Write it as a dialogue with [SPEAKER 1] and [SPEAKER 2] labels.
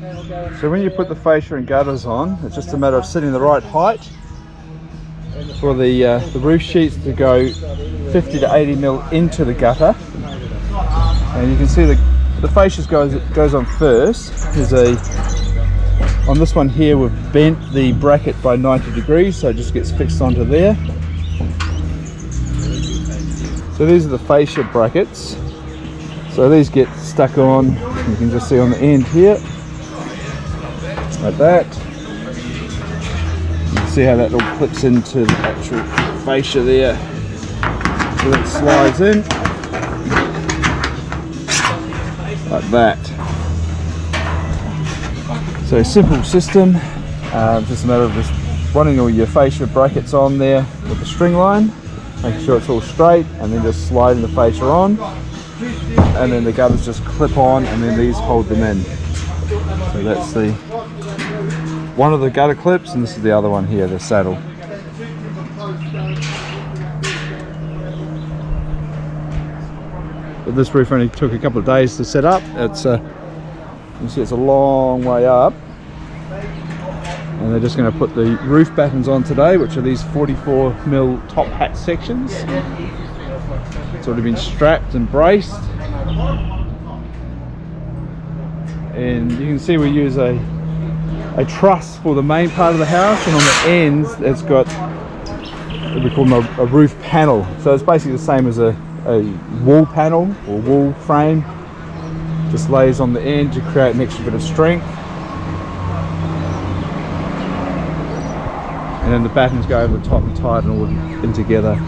[SPEAKER 1] So when you put the fascia and gutters on, it's just a matter of setting the right height for the roof sheets to go 50 to 80 mil into the gutter. And you can see the fascia goes on first. On this one here we've bent the bracket by 90 degrees, so it just gets fixed onto there. So these are the fascia brackets. So these get stuck on, you can just see on the end here, like that. You can see how that all clips into the actual fascia there. So that slides in, like that. So simple system, just a matter of just running all your fascia brackets on there with the string line, making sure it's all straight, and then just sliding the fascia on, and then the gutters just clip on, and then these hold them in. So that's one of the gutter clips, and this is the other one here, the saddle. But this roof only took a couple of days to set up. It's you can see it's a long way up, and they're just going to put the roof battens on today, which are these 44mm top hat sections. It's already been strapped and braced, and you can see we use a truss for the main part of the house, and on the ends it's got what we call a roof panel. So it's basically the same as a wall panel or wall frame. Just lays on the end to create an extra bit of strength, and then the battens go over the top and tie it all in together.